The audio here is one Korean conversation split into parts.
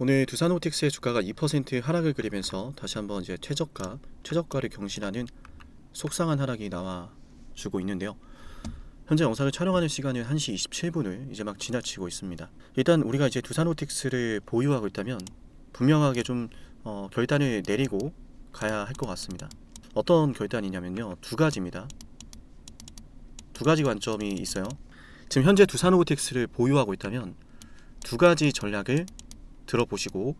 오늘 두산호틱스의 주가가 2% 하락을 그리면서 다시 한번 이제 최저가를 경신하는 속상한 하락이 나와주고 있는데요. 현재 영상을 촬영하는 시간은 1시 27분을 이제 막 지나치고 있습니다. 일단 우리가 이제 두산호틱스를 보유하고 있다면 분명하게 좀 결단을 내리고 가야 할 것 같습니다. 어떤 결단이냐면요, 두 가지입니다. 두 가지 관점이 있어요. 지금 현재 두산호틱스를 보유하고 있다면 두 가지 전략을 들어보시고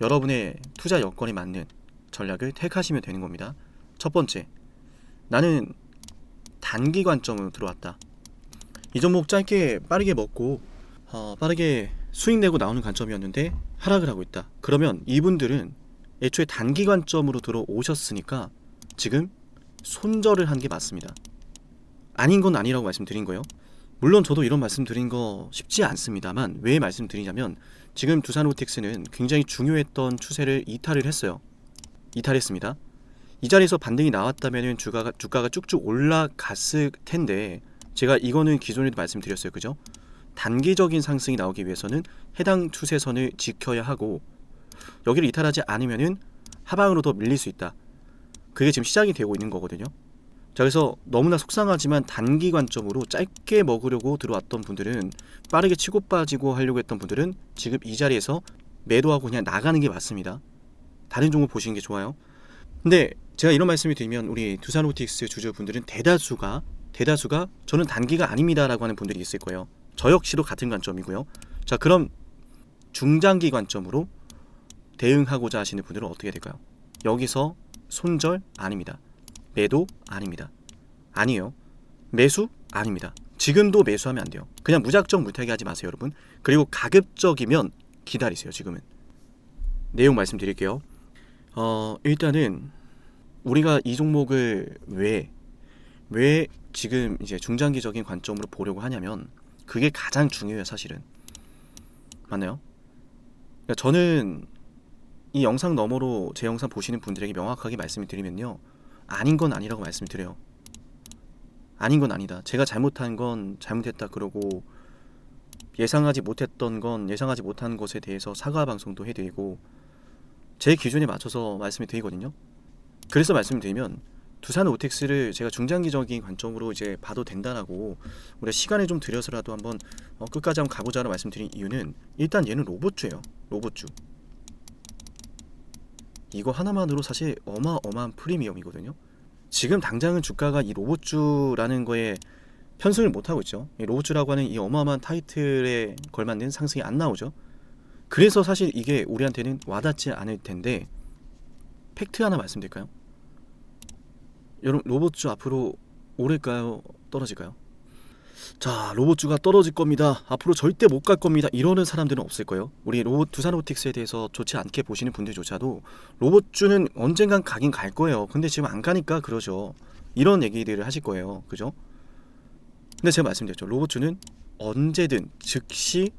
여러분의 투자 여건에 맞는 전략을 택하시면 되는 겁니다. 첫 번째, 나는 단기 관점으로 들어왔다. 이 종목 짧게 빠르게 먹고 빠르게 수익 내고 나오는 관점이었는데 하락을 하고 있다. 그러면 이분들은 애초에 단기 관점으로 들어오셨으니까 지금 손절을 한 게 맞습니다. 아닌 건 아니라고 말씀드린 거예요. 물론 저도 이런 말씀드린 거 쉽지 않습니다만 왜 말씀드리냐면 지금 두산호틱스는 굉장히 중요했던 추세를 이탈을 했어요. 이탈했습니다. 이 자리에서 반등이 나왔다면 주가가 쭉쭉 올라갔을 텐데 제가 이거는 기존에도 말씀드렸어요. 그죠? 단기적인 상승이 나오기 위해서는 해당 추세선을 지켜야 하고 여기를 이탈하지 않으면 하방으로 더 밀릴 수 있다. 그게 지금 시작이 되고 있는 거거든요. 자, 그래서 너무나 속상하지만 단기 관점으로 짧게 먹으려고 들어왔던 분들은, 빠르게 치고 빠지고 하려고 했던 분들은 지금 이 자리에서 매도하고 그냥 나가는 게 맞습니다. 다른 종목 보시는 게 좋아요. 근데 제가 이런 말씀을 드리면 우리 두산호틱스 주주분들은 대다수가 저는 단기가 아닙니다 라고 하는 분들이 있을 거예요. 저 역시도 같은 관점이고요. 자, 그럼 중장기 관점으로 대응하고자 하시는 분들은 어떻게 될까요? 여기서 손절 아닙니다. 매도 아닙니다. 아니에요. 매수 아닙니다. 지금도 매수하면 안 돼요. 그냥 무작정 물타기 하지 마세요, 여러분. 그리고 가급적이면 기다리세요. 지금은 내용 말씀드릴게요. 일단은 우리가 이 종목을 왜 지금 이제 중장기적인 관점으로 보려고 하냐면 그게 가장 중요해요, 사실은. 맞나요? 그러니까 저는 이 영상 너머로 제 영상 보시는 분들에게 명확하게 말씀을 드리면요, 아닌 건 아니라고 말씀을 드려요. 아닌 건 아니다. 제가 잘못한 건 잘못했다 그러고 예상하지 못했던 건 예상하지 못한 것에 대해서 사과 방송도 해드리고 제 기준에 맞춰서 말씀을 드리거든요. 그래서 말씀을 드리면 두산호틱스를 제가 중장기적인 관점으로 이제 봐도 된다라고 우리가 시간을 좀 들여서라도 한번 끝까지 한번 가보자라고 말씀드린 이유는 일단 얘는 로봇주예요. 로봇주. 이거 하나만으로 사실 어마어마한 프리미엄이거든요. 지금 당장은 주가가 이 로봇주라는 거에 편승을 못하고 있죠. 이 로봇주라고 하는 이 어마어마한 타이틀에 걸맞는 상승이 안 나오죠. 그래서 사실 이게 우리한테는 와닿지 않을 텐데, 팩트 하나 말씀드릴까요? 여러분, 로봇주 앞으로 오를까요? 떨어질까요? 자, 로봇주가 떨어질 겁니다. 앞으로 절대 못 갈 겁니다. 이러는 사람들은 없을 거예요. 우리 두산호틱스에 대해서 좋지 않게 보시는 분들조차도 로봇주는 언젠간 가긴 갈 거예요. 근데 지금 안 가니까 그러죠. 이런 얘기들을 하실 거예요. 그죠? 근데 제가 말씀드렸죠. 로봇주는 언제든 즉시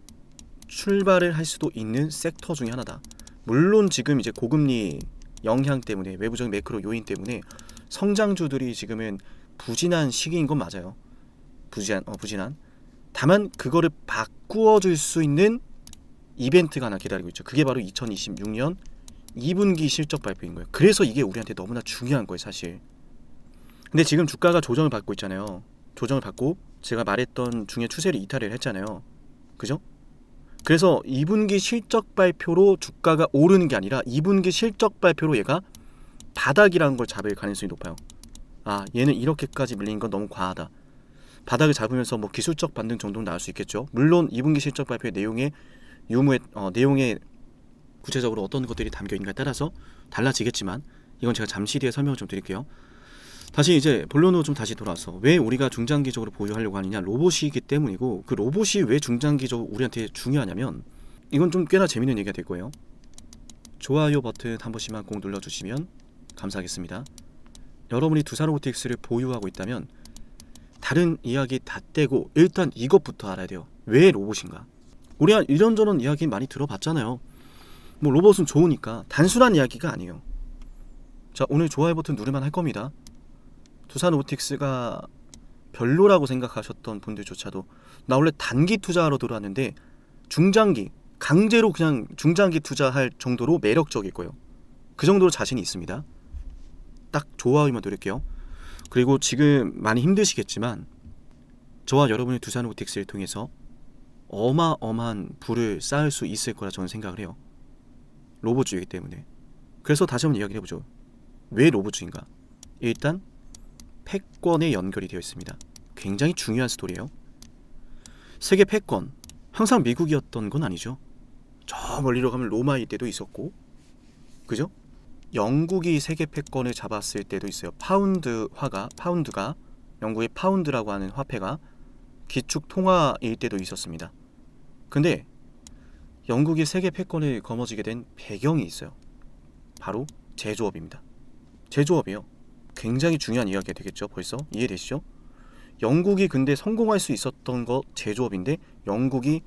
출발을 할 수도 있는 섹터 중에 하나다. 물론 지금 이제 고금리 영향 때문에, 외부적인 매크로 요인 때문에 성장주들이 지금은 부진한 시기인 건 맞아요. 부진한. 다만 그거를 바꾸어 줄 수 있는 이벤트가 하나 기다리고 있죠. 그게 바로 2026년 2분기 실적 발표인 거예요. 그래서 이게 우리한테 너무나 중요한 거예요, 사실. 근데 지금 주가가 조정을 받고 있잖아요. 조정을 받고 제가 말했던 중에 추세를 이탈을 했잖아요. 그죠? 그래서 2분기 실적 발표로 주가가 오르는 게 아니라 2분기 실적 발표로 얘가 바닥이라는 걸 잡을 가능성이 높아요. 아, 얘는 이렇게까지 밀린 건 너무 과하다. 바닥을 잡으면서 뭐 기술적 반등 정도는 나올 수 있겠죠. 물론 2분기 실적 발표의 내용에 내용에 구체적으로 어떤 것들이 담겨 있는가에 따라서 달라지겠지만 이건 제가 잠시 뒤에 설명을 좀 드릴게요. 다시 이제 본론으로 좀 다시 돌아와서 왜 우리가 중장기적으로 보유하려고 하느냐, 로봇이기 때문이고, 그 로봇이 왜 중장기적으로 우리한테 중요하냐면 이건 좀 꽤나 재밌는 얘기가 될 거예요. 좋아요 버튼 한 번씩만 꼭 눌러주시면 감사하겠습니다. 여러분이 두산호틱스를 보유하고 있다면 다른 이야기 다 떼고 일단 이것부터 알아야 돼요. 왜 로봇인가? 우리가 이런저런 이야기 많이 들어봤잖아요. 뭐 로봇은 좋으니까. 단순한 이야기가 아니에요. 자, 오늘 좋아요 버튼 누르면 할 겁니다. 두산호틱스가 별로라고 생각하셨던 분들조차도 나 원래 단기 투자하러 들어왔는데 중장기 강제로 그냥 중장기 투자할 정도로 매력적일 거예요. 그 정도로 자신이 있습니다. 딱 좋아요만 누를게요. 그리고 지금 많이 힘드시겠지만 저와 여러분의 두산로보틱스를 통해서 어마어마한 부를 쌓을 수 있을 거라 저는 생각을 해요. 로봇주의이기 때문에. 그래서 다시 한번 이야기를 해보죠. 왜 로봇주의인가? 일단 패권에 연결이 되어 있습니다. 굉장히 중요한 스토리예요. 세계 패권, 항상 미국이었던 건 아니죠. 저 멀리로 가면 로마일 때도 있었고, 그죠? 영국이 세계 패권을 잡았을 때도 있어요. 파운드가 영국의 파운드라고 하는 화폐가 기축 통화일 때도 있었습니다. 근데 영국이 세계 패권을 거머쥐게 된 배경이 있어요. 바로 제조업입니다. 제조업이요. 굉장히 중요한 이야기가 되겠죠. 벌써 이해되시죠? 영국이 근데 성공할 수 있었던 거 제조업인데 영국이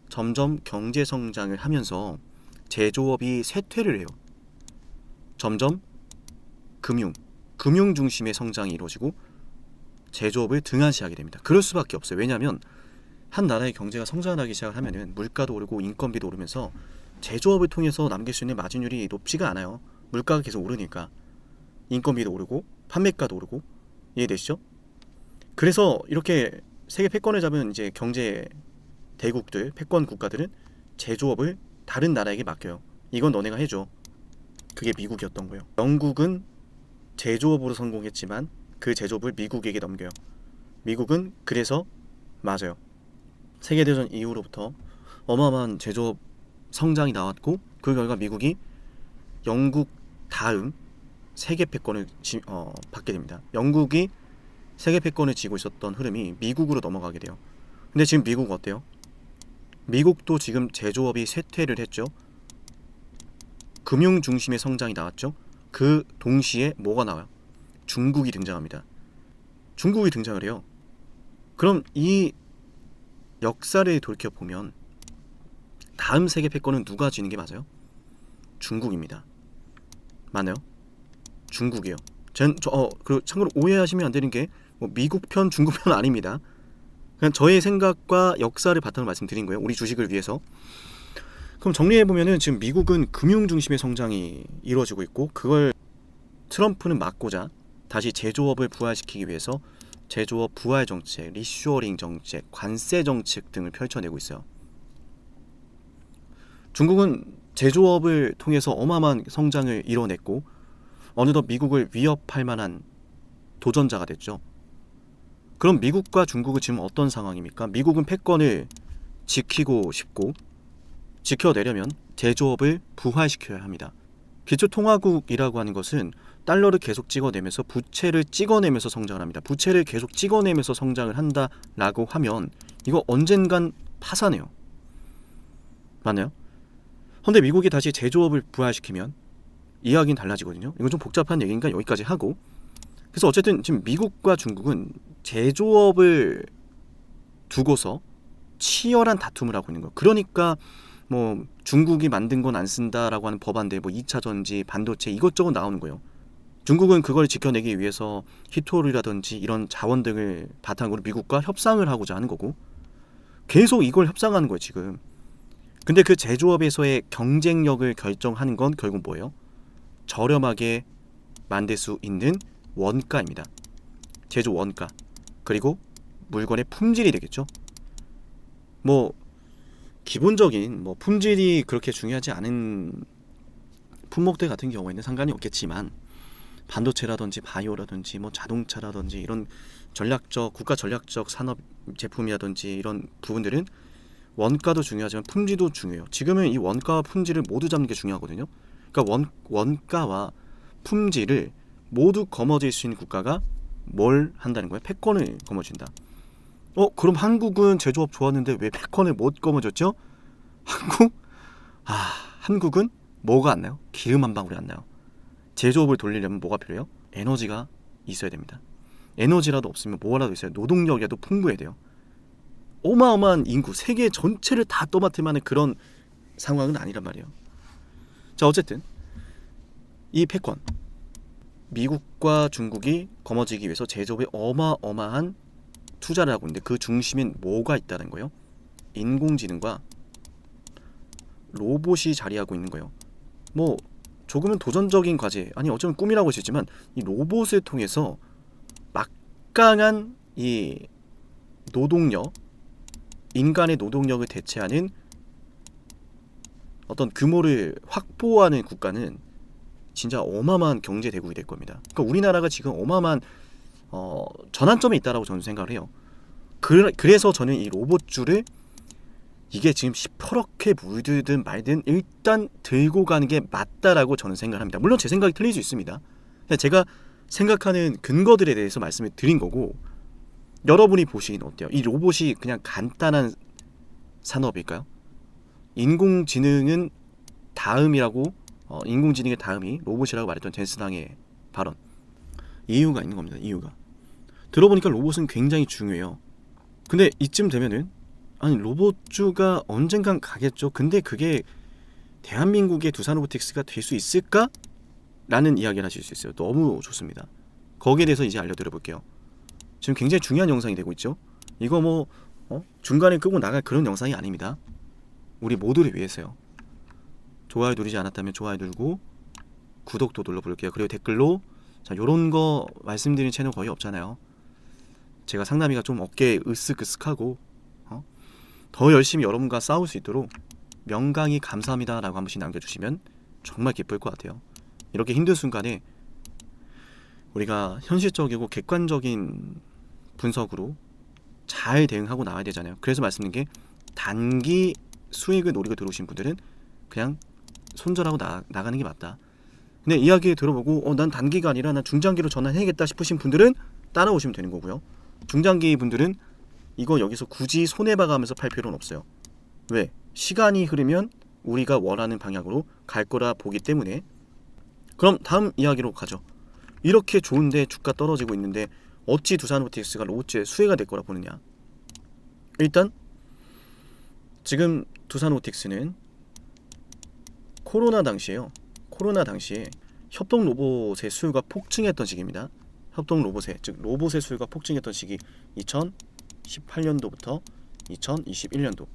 점점 경제 성장을 하면서 제조업이 쇠퇴를 해요. 점점 금융 중심의 성장이 이루어지고 제조업을 등한시하게 됩니다. 그럴 수밖에 없어요. 왜냐하면 한 나라의 경제가 성장하기 시작을 하면은 물가도 오르고 인건비도 오르면서 제조업을 통해서 남길 수 있는 마진율이 높지가 않아요. 물가가 계속 오르니까 인건비도 오르고 판매가도 오르고 이해되시죠? 그래서 이렇게 세계 패권을 잡은 이제 경제 대국들, 패권 국가들은 제조업을 다른 나라에게 맡겨요. 이건 너네가 해줘. 그게 미국이었던 거예요. 영국은 제조업으로 성공했지만 그 제조업을 미국에게 넘겨요. 미국은 그래서 맞아요. 세계대전 이후로부터 어마어마한 제조업 성장이 나왔고 그 결과 미국이 영국 다음 세계 패권을 받게 됩니다. 영국이 세계 패권을 쥐고 있었던 흐름이 미국으로 넘어가게 돼요. 근데 지금 미국 어때요? 미국도 지금 제조업이 쇠퇴를 했죠. 금융 중심의 성장이 나왔죠. 그 동시에 뭐가 나와요? 중국이 등장합니다. 중국이 등장을 해요. 그럼 이 역사를 돌이켜보면 다음 세계 패권은 누가 쥐는 게 맞아요? 중국입니다. 맞나요? 중국이요. 그리고 참고로 오해하시면 안 되는 게 뭐 미국 편, 중국 편 아닙니다. 그냥 저의 생각과 역사를 바탕으로 말씀드린 거예요. 우리 주식을 위해서. 그럼 정리해보면은 지금 미국은 금융 중심의 성장이 이루어지고 있고 그걸 트럼프는 막고자 다시 제조업을 부활시키기 위해서 제조업 부활 정책, 리쇼어링 정책, 관세 정책 등을 펼쳐내고 있어요. 중국은 제조업을 통해서 어마어마한 성장을 이뤄냈고 어느덧 미국을 위협할 만한 도전자가 됐죠. 그럼 미국과 중국은 지금 어떤 상황입니까? 미국은 패권을 지키고 싶고 지켜내려면 제조업을 부활시켜야 합니다. 기초통화국이라고 하는 것은 달러를 계속 찍어내면서 부채를 찍어내면서 성장을 합니다. 부채를 계속 찍어내면서 성장을 한다라고 하면 이거 언젠간 파산해요. 맞나요? 근데 미국이 다시 제조업을 부활시키면 이야기는 달라지거든요. 이건 좀 복잡한 얘기니까 여기까지 하고, 그래서 어쨌든 지금 미국과 중국은 제조업을 두고서 치열한 다툼을 하고 있는 거예요. 그러니까 뭐 중국이 만든 건 안 쓴다라고 하는 법안들, 뭐 2차 전지, 반도체 이것저것 나오는 거예요. 중국은 그걸 지켜내기 위해서 히토류라든지 이런 자원 등을 바탕으로 미국과 협상을 하고자 하는 거고 계속 이걸 협상하는 거예요 지금. 근데 그 제조업에서의 경쟁력을 결정하는 건 결국 뭐예요? 저렴하게 만들 수 있는 원가입니다. 제조 원가, 그리고 물건의 품질이 되겠죠. 뭐 기본적인 뭐 품질이 그렇게 중요하지 않은 품목들 같은 경우에는 상관이 없겠지만 반도체라든지 바이오라든지 뭐 자동차라든지 이런 국가 전략적 산업 제품이라든지 이런 부분들은 원가도 중요하지만 품질도 중요해요. 지금은 이 원가와 품질을 모두 잡는 게 중요하거든요. 그러니까 원가와 품질을 모두 거머쥘 수 있는 국가가 뭘 한다는 거예요? 패권을 거머쥔다. 그럼 한국은 제조업 좋았는데 왜 패권을 못 거머쥐었죠? 한국은 뭐가 안 나요? 기름 한 방울이 안 나요. 제조업을 돌리려면 뭐가 필요해요? 에너지가 있어야 됩니다. 에너지라도 없으면 뭐라도 있어요. 노동력이라도 풍부해야 돼요. 어마어마한 인구, 세계 전체를 다 떠맡을 만한 그런 상황은 아니란 말이에요. 자, 어쨌든 이 패권, 미국과 중국이 거머쥐기 위해서 제조업에 어마어마한 투자를 하고 있는데 그 중심엔 뭐가 있다는 거예요? 인공지능과 로봇이 자리하고 있는 거예요. 뭐 조금은 도전적인 과제, 아니 어쩌면 꿈이라고 할 수 있지만 이 로봇을 통해서 막강한 이 노동력, 인간의 노동력을 대체하는 어떤 규모를 확보하는 국가는 진짜 어마어마한 경제 대국이 될 겁니다. 그러니까 우리나라가 지금 어마어마한 전환점에 있다라고 저는 생각을 해요. 그래서 저는 이 로봇주를 이게 지금 시퍼렇게 물들든 말든 일단 들고 가는 게 맞다라고 저는 생각을 합니다. 물론 제 생각이 틀릴 수 있습니다. 제가 생각하는 근거들에 대해서 말씀을 드린 거고, 여러분이 보시기는 어때요? 이 로봇이 그냥 간단한 산업일까요? 인공지능은 다음이라고, 인공지능의 다음이 로봇이라고 말했던 젠슨항의 발언. 이유가 있는 겁니다. 이유가. 들어보니까 로봇은 굉장히 중요해요. 근데 이쯤 되면은 아니 로봇주가 언젠간 가겠죠. 근데 그게 대한민국의 두산로보틱스가 될 수 있을까? 라는 이야기를 하실 수 있어요. 너무 좋습니다. 거기에 대해서 이제 알려드려 볼게요. 지금 굉장히 중요한 영상이 되고 있죠. 이거 뭐 중간에 끄고 나갈 그런 영상이 아닙니다. 우리 모두를 위해서요. 좋아요 누르지 않았다면 좋아요 누르고 구독도 눌러볼게요. 그리고 댓글로 자 요런 거 말씀드리는 채널 거의 없잖아요. 제가 상남이가 좀 어깨에 으쓱으쓱하고 더 열심히 여러분과 싸울 수 있도록 명강이 감사합니다 라고 한 번씩 남겨주시면 정말 기쁠 것 같아요. 이렇게 힘든 순간에 우리가 현실적이고 객관적인 분석으로 잘 대응하고 나와야 되잖아요. 그래서 말씀드린 게 단기 수익을 노리고 들어오신 분들은 그냥 손절하고 나가는 게 맞다. 근데 이야기 들어보고 난 단기가 아니라 난 중장기로 전환해야겠다 싶으신 분들은 따라오시면 되는 거고요. 중장기 분들은 이거 여기서 굳이 손해봐가면서 팔 필요는 없어요. 왜? 시간이 흐르면 우리가 원하는 방향으로 갈 거라 보기 때문에. 그럼 다음 이야기로 가죠. 이렇게 좋은데 주가 떨어지고 있는데 어찌 두산로보틱스가 로봇주의 수혜가 될 거라 보느냐. 일단 지금 두산로보틱스는 코로나 당시에 협동 로봇의 수요가 폭증했던 시기입니다. 협동 로봇의, 즉 로봇의 수요가 폭증했던 시기 2018년도부터 2021년도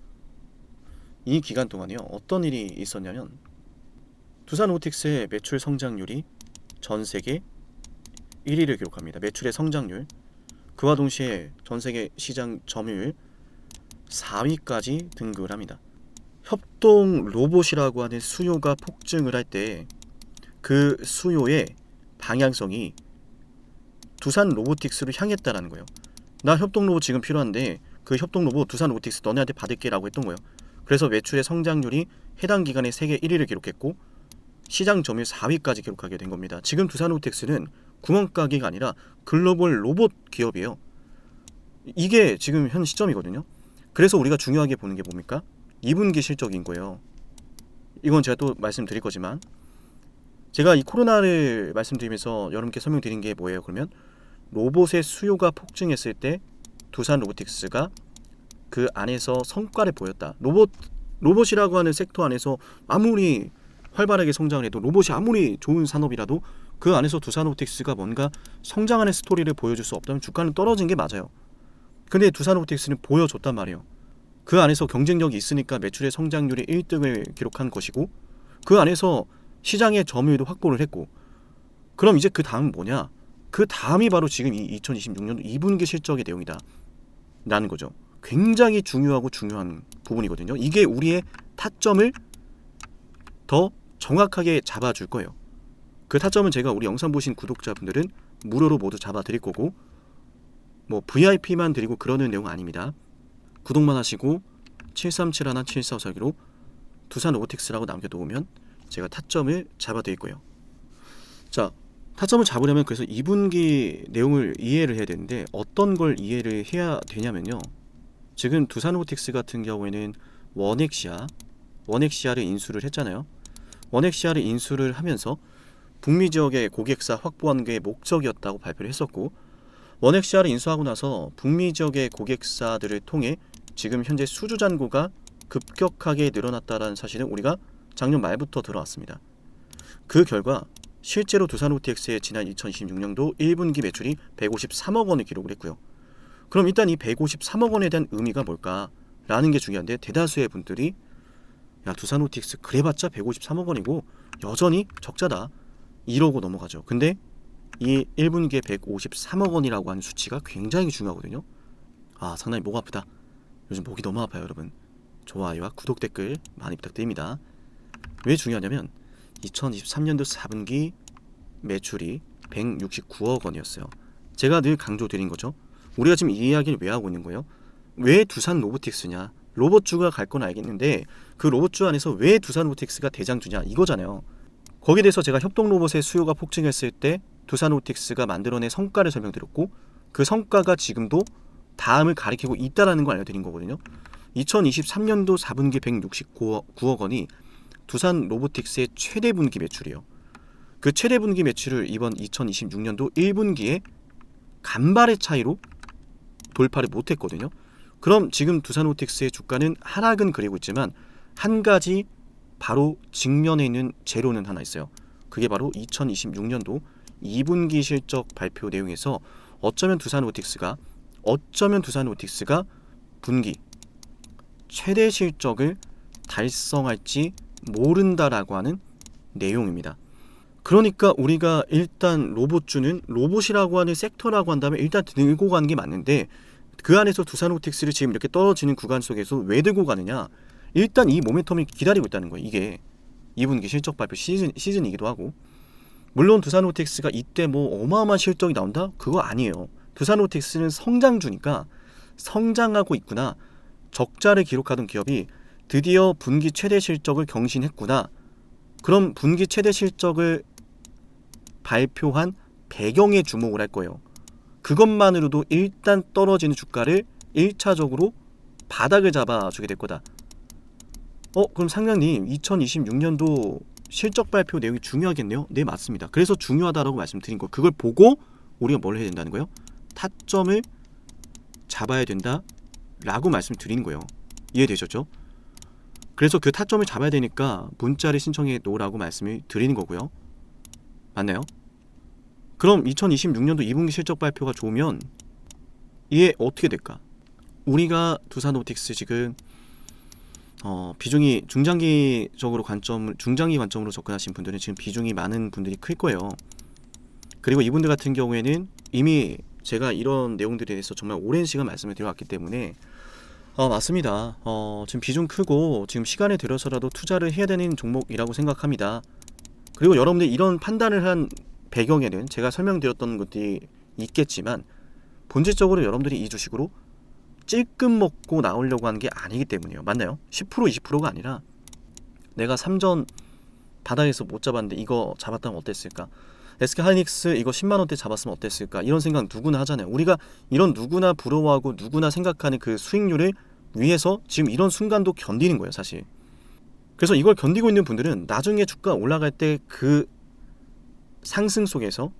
이 기간 동안에요. 어떤 일이 있었냐면 두산로보틱스의 매출 성장률이 전 세계 1위를 기록합니다. 매출의 성장률. 그와 동시에 전 세계 시장 점유율 4위까지 등극을 합니다. 협동 로봇이라고 하는 수요가 폭증을 할 때 그 수요의 방향성이 두산 로보틱스로 향했다라는 거예요. 나 협동 로봇 지금 필요한데 그 협동 로봇 두산 로보틱스 너네한테 받을게 라고 했던 거예요. 그래서 매출의 성장률이 해당 기간에 세계 1위를 기록했고 시장 점유율 4위까지 기록하게 된 겁니다. 지금 두산 로보틱스는 구멍가게가 아니라 글로벌 로봇 기업이에요. 이게 지금 현 시점이거든요. 그래서 우리가 중요하게 보는 게 뭡니까? 2분기 실적인 거예요. 이건 제가 또 말씀드릴 거지만 제가 이 코로나를 말씀드리면서 여러분께 설명드린 게 뭐예요? 그러면 로봇의 수요가 폭증했을 때 두산 로보틱스가 그 안에서 성과를 보였다. 로봇이라고 하는 섹터 안에서 아무리 활발하게 성장을 해도 로봇이 아무리 좋은 산업이라도 그 안에서 두산 로보틱스가 뭔가 성장하는 스토리를 보여줄 수 없다면 주가는 떨어진 게 맞아요. 근데 두산 로보틱스는 보여줬단 말이에요. 그 안에서 경쟁력이 있으니까 매출의 성장률이 1등을 기록한 것이고 그 안에서 시장의 점유율도 확보를 했고 그럼 이제 그 다음은 뭐냐? 그 다음이 바로 지금 이 2026년도 2분기 실적의 내용이다 라는 거죠. 굉장히 중요하고 중요한 부분이거든요. 이게 우리의 타점을 더 정확하게 잡아줄 거예요. 그 타점은 제가 우리 영상 보신 구독자분들은 무료로 모두 잡아드릴 거고 뭐 VIP만 드리고 그러는 내용은 아닙니다. 구독만 하시고 7371-7454기로 두산 로보틱스라고 남겨놓으면 제가 타점을 잡아드릴 거예요. 자, 타점을 잡으려면 그래서 2분기 내용을 이해를 해야 되는데 어떤 걸 이해를 해야 되냐면요. 지금 두산 로보틱스 같은 경우에는 원액시아를 인수를 했잖아요. 원액시아를 인수를 하면서 북미 지역의 고객사 확보하는 게 목적이었다고 발표를 했었고 원액시아를 인수하고 나서 북미 지역의 고객사들을 통해 지금 현재 수주 잔고가 급격하게 늘어났다는 사실은 우리가 작년 말부터 들어왔습니다. 그 결과 실제로 두산로보틱스의 지난 2026년도 1분기 매출이 153억 원을 기록을 했고요. 그럼 일단 이 153억 원에 대한 의미가 뭘까라는 게 중요한데 대다수의 분들이 야 두산노틱스 그래봤자 153억 원이고 여전히 적자다 이러고 넘어가죠. 근데 이 1분기에 153억 원이라고 하는 수치가 굉장히 중요하거든요. 아 상당히 목 아프다. 요즘 목이 너무 아파요 여러분. 좋아요와 구독 댓글 많이 부탁드립니다. 왜 중요하냐면 2023년도 4분기 매출이 169억 원이었어요. 제가 늘 강조드린 거죠. 우리가 지금 이 이야기를 왜 하고 있는 거예요? 왜 두산 로보틱스냐? 로봇주가 갈 건 알겠는데 그 로봇주 안에서 왜 두산 로보틱스가 대장주냐 이거잖아요. 거기에 대해서 제가 협동로봇의 수요가 폭증했을 때 두산 로보틱스가 만들어낸 성과를 설명드렸고 그 성과가 지금도 다음을 가리키고 있다라는 걸 알려드린 거거든요. 2023년도 4분기 169억 원이 두산 로보틱스의 최대 분기 매출이에요. 그 최대 분기 매출을 이번 2026년도 1분기에 간발의 차이로 돌파를 못했거든요. 그럼 지금 두산 로보틱스의 주가는 하락은 그리고 있지만 한 가지 바로 직면에 있는 재료는 하나 있어요. 그게 바로 2026년도 2분기 실적 발표 내용에서 어쩌면 두산 로보틱스가 분기 최대 실적을 달성할지 모른다라고 하는 내용입니다. 그러니까 우리가 일단 로봇주는 로봇이라고 하는 섹터라고 한다면 일단 들고 가는 게 맞는데 그 안에서 두산 로보틱스를 지금 이렇게 떨어지는 구간 속에서 왜 들고 가느냐? 일단 이 모멘텀이 기다리고 있다는 거예요. 이게 2분기 실적 발표 시즌이기도 하고 물론 두산 로보틱스가 이때 뭐 어마어마한 실적이 나온다? 그거 아니에요. 두산 로보틱스는 성장주니까 성장하고 있구나. 적자를 기록하던 기업이 드디어 분기 최대 실적을 경신했구나. 그럼 분기 최대 실적을 발표한 배경에 주목을 할 거예요. 그것만으로도 일단 떨어지는 주가를 1차적으로 바닥을 잡아주게 될 거다. 그럼 상장님 2026년도 실적 발표 내용이 중요하겠네요? 네 맞습니다. 그래서 중요하다라고 말씀드린 거 그걸 보고 우리가 뭘 해야 된다는 거예요? 타점을 잡아야 된다 라고 말씀드리는 거예요. 이해되셨죠? 그래서 그 타점을 잡아야 되니까 문자를 신청해 놓으라고 말씀을 드리는 거고요. 맞나요? 그럼 2026년도 2분기 실적 발표가 좋으면 이게 어떻게 될까? 우리가 두산 로보틱스 지금 비중이 중장기 관점으로 접근하신 분들은 지금 비중이 많은 분들이 클 거예요. 그리고 이분들 같은 경우에는 이미 제가 이런 내용들에 대해서 정말 오랜 시간 말씀을 드려왔기 때문에 맞습니다. 지금 비중 크고 지금 시간을 들여서라도 투자를 해야 되는 종목이라고 생각합니다. 그리고 여러분들이 이런 판단을 한 배경에는 제가 설명드렸던 것들이 있겠지만 본질적으로 여러분들이 이 주식으로 찔끔 먹고 나오려고 하는 게 아니기 때문이에요. 맞나요? 10% 20%가 아니라 내가 3전 바닥에서 못 잡았는데 이거 잡았다면 어땠을까? SK하이닉스 이거 10만원대 잡았으면 어땠을까? 이런 생각 누구나 하잖아요. 우리가 이런 누구나 부러워하고 누구나 생각하는 그 수익률을 위해서 지금 이런 순간도 견디는 거예요 사실. 그래서 이걸 견디고 있는 분들은 나중에 주가 올라갈 때 그 상승 속에서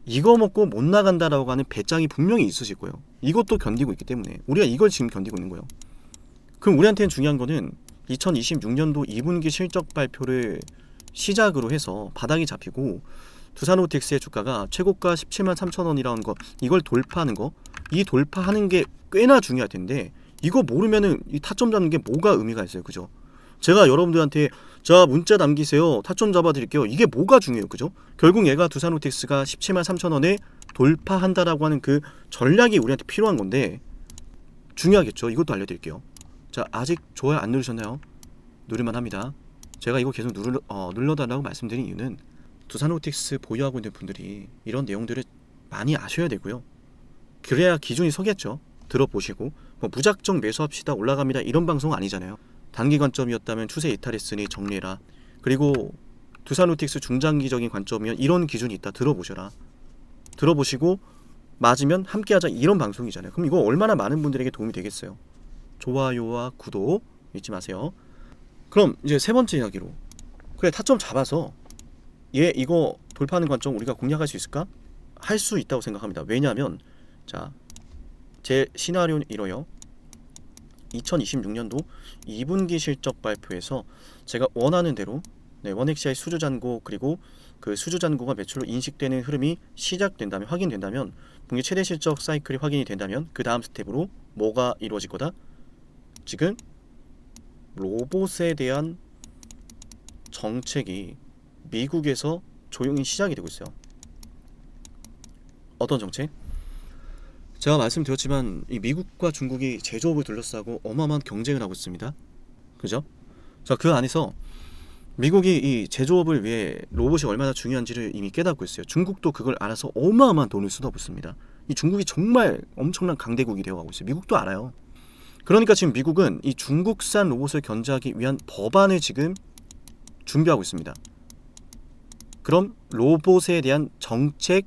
이거 먹고 못 나간다라고 하는 배짱이 분명히 있으실 거예요. 이것도 견디고 있기 때문에 우리가 이걸 지금 견디고 있는 거예요. 그럼 우리한테는 중요한 거는 2026년도 2분기 실적 발표를 시작으로 해서 바닥이 잡히고 두산 로보틱스의 주가가 최고가 17만 3천 원이라는 거 이걸 돌파하는 거 이 돌파하는 게 꽤나 중요할 텐데 이거 모르면은 이 타점 잡는 게 뭐가 의미가 있어요. 그죠? 제가 여러분들한테 자 문자 남기세요. 타점 잡아드릴게요. 이게 뭐가 중요해요. 그죠? 결국 얘가 두산 로보틱스가 17만 3천 원에 돌파한다라고 하는 그 전략이 우리한테 필요한 건데 중요하겠죠. 이것도 알려드릴게요. 자 아직 좋아요 안 누르셨나요? 누를만 합니다. 제가 이거 계속 눌러달라고 말씀드린 이유는 두산 로보틱스 보유하고 있는 분들이 이런 내용들을 많이 아셔야 되고요. 그래야 기준이 서겠죠. 들어보시고 뭐 무작정 매수합시다 올라갑니다 이런 방송 아니잖아요. 단기 관점이었다면 추세 이탈했으니 정리해라. 그리고 두산 로보틱스 중장기적인 관점이면 이런 기준이 있다 들어보셔라. 들어보시고 맞으면 함께하자 이런 방송이잖아요. 그럼 이거 얼마나 많은 분들에게 도움이 되겠어요. 좋아요와 구독 잊지 마세요. 그럼 이제 세 번째 이야기로 그래 타점 잡아서 얘 이거 돌파하는 관점 우리가 공략할 수 있을까? 할 수 있다고 생각합니다. 왜냐하면 자 제 시나리오는 이러요. 2026년도 2분기 실적 발표에서 제가 원하는 대로 원엑시아의 수주잔고 그리고 그 수주잔고가 매출로 인식되는 흐름이 시작된다면 확인된다면 분기 최대 실적 사이클이 확인이 된다면 그 다음 스텝으로 뭐가 이루어질 거다? 지금 로봇에 대한 정책이 미국에서 조용히 시작이 되고 있어요. 어떤 정책? 제가 말씀드렸지만 이 미국과 중국이 제조업을 둘러싸고 어마어마한 경쟁을 하고 있습니다. 그죠? 자, 그 안에서 미국이 이 제조업을 위해 로봇이 얼마나 중요한지를 이미 깨닫고 있어요. 중국도 그걸 알아서 어마어마한 돈을 쏟아붓고 있습니다. 이 중국이 정말 엄청난 강대국이 되어가고 있어요. 미국도 알아요. 그러니까 지금 미국은 이 중국산 로봇을 견제하기 위한 법안을 지금 준비하고 있습니다. 그럼 로봇에 대한 정책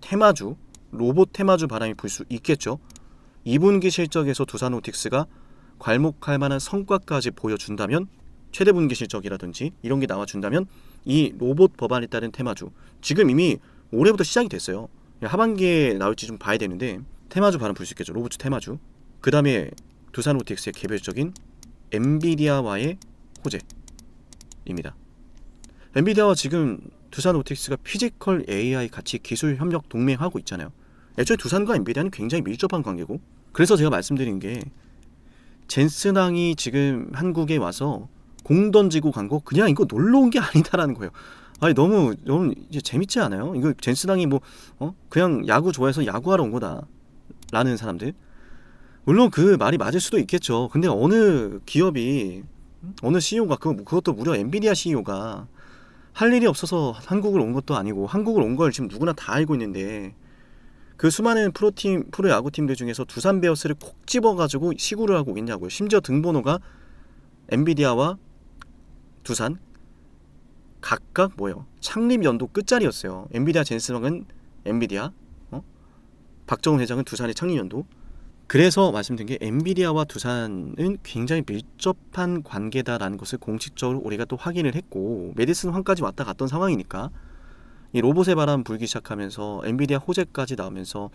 테마주, 로봇 테마주 바람이 불 수 있겠죠. 2분기 실적에서 두산로보틱스가 괄목할 만한 성과까지 보여준다면, 최대 분기 실적이라든지 이런 게 나와준다면 이 로봇 법안에 따른 테마주, 지금 이미 올해부터 시작이 됐어요. 하반기에 나올지 좀 봐야 되는데 테마주 바람 불 수 있겠죠. 로봇 테마주. 그 다음에 두산로보틱스의 개별적인 엔비디아와의 호재입니다. 엔비디아와 지금 두산로보틱스가 피지컬 AI 같이 기술 협력 동맹하고 있잖아요. 애초에 두산과 엔비디아는 굉장히 밀접한 관계고, 그래서 제가 말씀드린 게 젠슨항이 지금 한국에 와서 공 던지고 간 거 그냥 이거 놀러 온 게 아니다라는 거예요. 아니 너무 이제 재밌지 않아요? 이거 젠슨항이 뭐 그냥 야구 좋아해서 야구하러 온 거다라는 사람들. 물론 그 말이 맞을 수도 있겠죠. 근데 어느 기업이 어느 CEO가 그것도 무려 엔비디아 CEO가 할 일이 없어서 한국을 온 것도 아니고, 한국을 온 걸 지금 누구나 다 알고 있는데 그 수많은 프로야구팀들 중에서 두산 베어스를 콕 집어가지고 시구를 하고 있냐고요. 심지어 등번호가 엔비디아와 두산 각각 창립 연도 끝자리였어요. 엔비디아 젠슨왕은 엔비디아, 박정훈 회장은 두산의 창립 연도. 그래서 말씀드린 게 엔비디아와 두산은 굉장히 밀접한 관계다라는 것을 공식적으로 우리가 또 확인을 했고, 메디슨 황까지 왔다 갔던 상황이니까 이 로봇의 바람 불기 시작하면서 엔비디아 호재까지 나오면서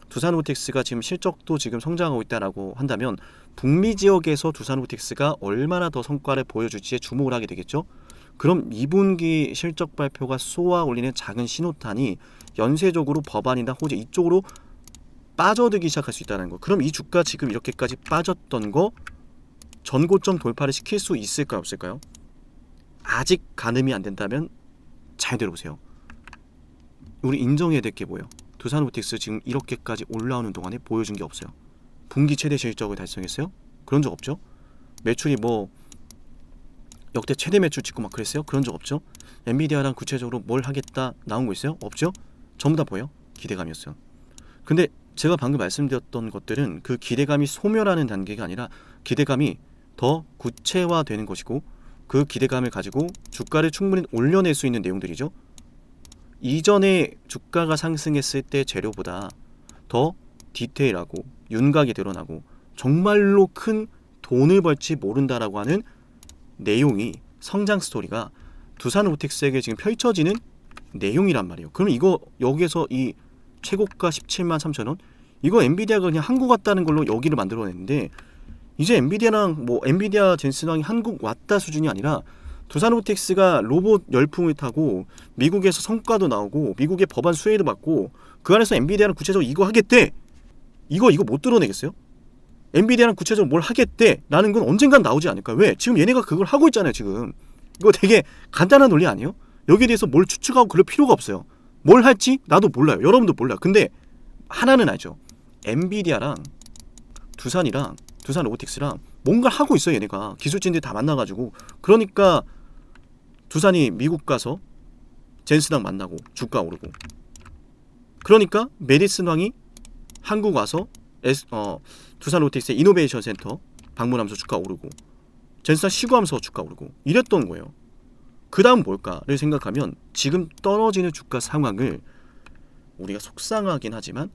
두산로보틱스가 지금 실적도 지금 성장하고 있다라고 한다면 북미 지역에서 두산로보틱스가 얼마나 더 성과를 보여줄지에 주목을 하게 되겠죠. 그럼 2분기 실적 발표가 쏘아 올리는 작은 신호탄이 연쇄적으로 법안이나 호재 이쪽으로 빠져들기 시작할 수 있다는 거. 그럼 이 주가 지금 이렇게까지 빠졌던 거 전고점 돌파를 시킬 수 있을까요, 없을까요? 아직 가늠이 안 된다면 잘 들어보세요. 우리 인정해야 될 게 뭐예요? 두산로보틱스 지금 이렇게까지 올라오는 동안에 보여준 게 없어요. 분기 최대 실적을 달성했어요? 그런 적 없죠. 매출이 역대 최대 매출 찍고 막 그랬어요? 그런 적 없죠. 엔비디아랑 구체적으로 뭘 하겠다 나온 거 있어요? 없죠. 전부 다 뭐예요? 기대감이었어요. 근데 제가 방금 말씀드렸던 것들은 그 기대감이 소멸하는 단계가 아니라 기대감이 더 구체화되는 것이고, 그 기대감을 가지고 주가를 충분히 올려낼 수 있는 내용들이죠. 이전에 주가가 상승했을 때 재료보다 더 디테일하고 윤곽이 드러나고 정말로 큰 돈을 벌지 모른다라고 하는 내용이, 성장 스토리가 두산로보틱스에게 지금 펼쳐지는 내용이란 말이에요. 그럼 이거 여기에서 이 최고가 17만 3천 원, 이거 엔비디아가 그냥 한국 왔다는 걸로 여기를 만들어냈는데, 이제 엔비디아랑 엔비디아 젠슨왕이 한국 왔다 수준이 아니라 두산로보틱스가 로봇 열풍을 타고 미국에서 성과도 나오고 미국의 법안 수혜도 받고 그 안에서 엔비디아랑 구체적으로 이거 하겠대, 이거 못 드러내겠어요? 엔비디아랑 구체적으로 뭘 하겠대 라는 건 언젠간 나오지 않을까? 왜? 지금 얘네가 그걸 하고 있잖아요. 지금 이거 되게 간단한 논리 아니에요? 여기에 대해서 뭘 추측하고 그럴 필요가 없어요. 뭘 할지 나도 몰라요. 여러분도 몰라요. 근데 하나는 알죠. 엔비디아랑 두산이랑 두산로보틱스랑 뭔가 하고 있어요. 얘네가 기술진들 다 만나가지고. 그러니까 두산이 미국 가서 젠슨왕 만나고 주가 오르고, 그러니까 메디슨 왕이 한국 와서 두산로보틱스의 이노베이션 센터 방문하면서 주가 오르고, 젠슨왕 시구하면서 주가 오르고 이랬던 거예요. 그 다음 뭘까를 생각하면 지금 떨어지는 주가 상황을 우리가 속상하긴 하지만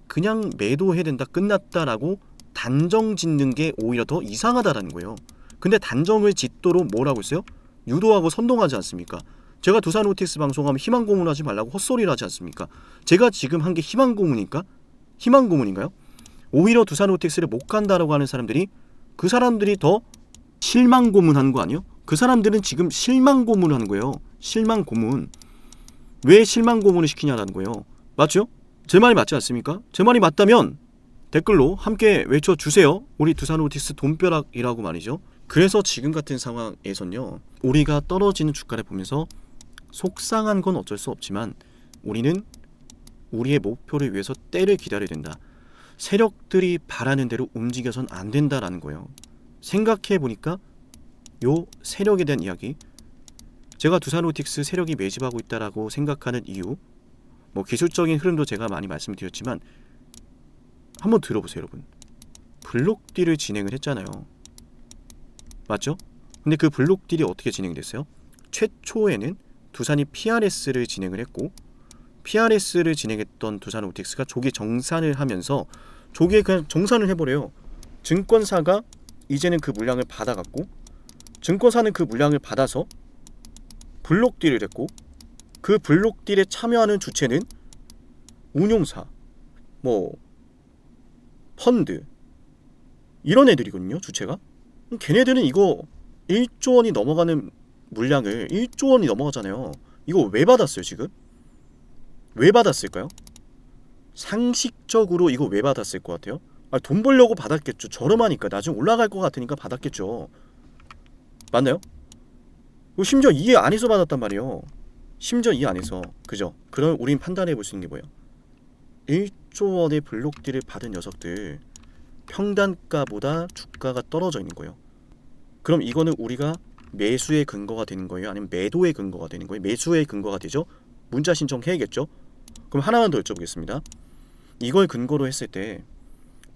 그냥 매도해야 된다, 끝났다라고 단정 짓는 게 오히려 더 이상하다라는 거예요. 근데 단정을 짓도록 뭘 하고 있어요? 유도하고 선동하지 않습니까? 제가 두산로보틱스 방송하면 희망 고문하지 말라고 헛소리를 하지 않습니까? 제가 지금 한 게 희망 고문인가요? 오히려 두산로보틱스를 못 간다라고 하는 사람들이, 그 사람들이 더 실망 고문하는 거 아니에요? 그 사람들은 지금 실망 고문을 하는 거예요. 실망 고문. 왜 실망 고문을 시키냐라는 거예요. 맞죠? 제 말이 맞지 않습니까? 제 말이 맞다면 댓글로 함께 외쳐주세요. 우리 두산로보틱스 돈벼락이라고 말이죠. 그래서 지금 같은 상황에선요, 우리가 떨어지는 주가를 보면서 속상한 건 어쩔 수 없지만 우리는 우리의 목표를 위해서 때를 기다려야 된다. 세력들이 바라는 대로 움직여선 안 된다라는 거예요. 생각해 보니까 요 세력에 대한 이야기, 제가 두산로보틱스 세력이 매집하고 있다라고 생각하는 이유, 뭐 기술적인 흐름도 제가 많이 말씀드렸지만 한번 들어보세요, 여러분. 블록딜을 진행을 했잖아요. 맞죠? 근데 그 블록딜이 어떻게 진행됐어요? 최초에는 두산이 PRS를 진행을 했고, PRS를 진행했던 두산로보틱스가 조기 정산을 하면서 조기에 그냥 정산을 해버려요. 증권사가 이제는 그 물량을 받아갔고, 증권사는 그 물량을 받아서 블록딜을 했고, 그 블록딜에 참여하는 주체는 운용사, 뭐 펀드, 이런 애들이거든요. 주체가. 걔네들은 이거 1조 원이 넘어가는 물량을, 1조 원이 넘어가잖아요. 이거 왜 받았어요 지금? 왜 받았을까요? 상식적으로 이거 왜 받았을 것 같아요? 돈 벌려고 받았겠죠. 저렴하니까, 나중에 올라갈 것 같으니까 받았겠죠. 맞나요? 심지어 이 안에서 받았단 말이에요. 심지어 이 안에서. 그죠? 그럼 우린 판단해 볼 수 있는 게 뭐예요? 1조 원의 블록딜을 받은 녀석들, 평단가보다 주가가 떨어져 있는 거예요. 그럼 이거는 우리가 매수의 근거가 되는 거예요? 아니면 매도의 근거가 되는 거예요? 매수의 근거가 되죠? 문자 신청해야겠죠? 그럼 하나만 더 여쭤보겠습니다. 이걸 근거로 했을 때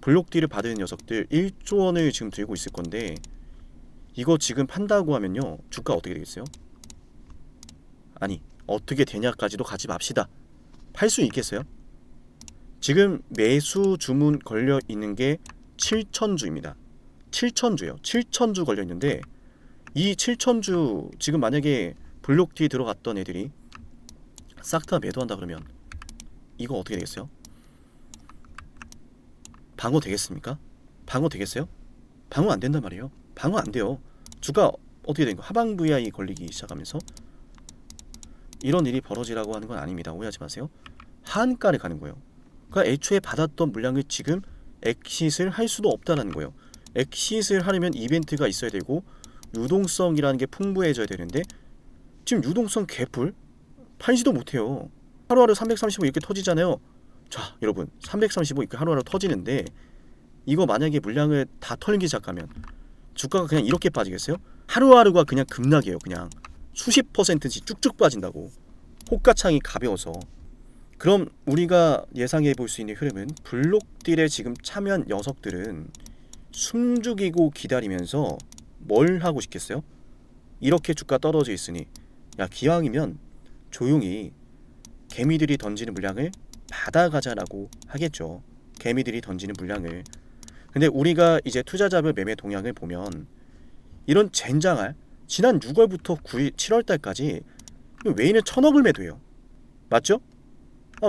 블록딜을 받은 녀석들 1조 원을 지금 들고 있을 건데, 이거 지금 판다고 하면요, 주가 어떻게 되겠어요? 아니, 어떻게 되냐까지도 가지 맙시다. 팔 수 있겠어요? 지금 매수 주문 걸려 있는 게 7,000주입니다. 7,000주요. 7,000주 걸려 있는데, 이 7,000주 지금 만약에 블록딜 들어갔던 애들이 싹 다 매도한다 그러면 이거 어떻게 되겠어요? 방어 되겠습니까? 방어 되겠어요? 방어 안 된단 말이에요. 방어 안 돼요. 주가 어떻게 된 거? 하방 VI 걸리기 시작하면서 이런 일이 벌어지라고 하는 건 아닙니다. 오해하지 마세요. 하한가를 가는 거예요. 그러니까 애초에 받았던 물량을 지금 엑싯을 할 수도 없다는 거예요. 엑싯을 하려면 이벤트가 있어야 되고 유동성이라는 게 풍부해져야 되는데, 지금 유동성 개뿔 팔지도 못해요. 하루하루 335 이렇게 터지잖아요. 자, 여러분, 335 이렇게 하루하루 터지는데, 이거 만약에 물량을 다 털기 시작하면 주가가 그냥 이렇게 빠지겠어요? 하루하루가 그냥 급락이에요. 그냥 수십 %씩 쭉쭉 빠진다고. 호가창이 가벼워서. 그럼 우리가 예상해 볼 수 있는 흐름은, 블록딜에 지금 참여한 녀석들은 숨죽이고 기다리면서 뭘 하고 싶겠어요? 이렇게 주가 떨어져 있으니, 야, 기왕이면 조용히 개미들이 던지는 물량을 받아가자라고 하겠죠. 개미들이 던지는 물량을. 근데 우리가 이제 투자자별 매매 동향을 보면, 이런 젠장할 지난 6월부터 9일, 7월달까지 외인은 1,000억을 매도해요. 맞죠?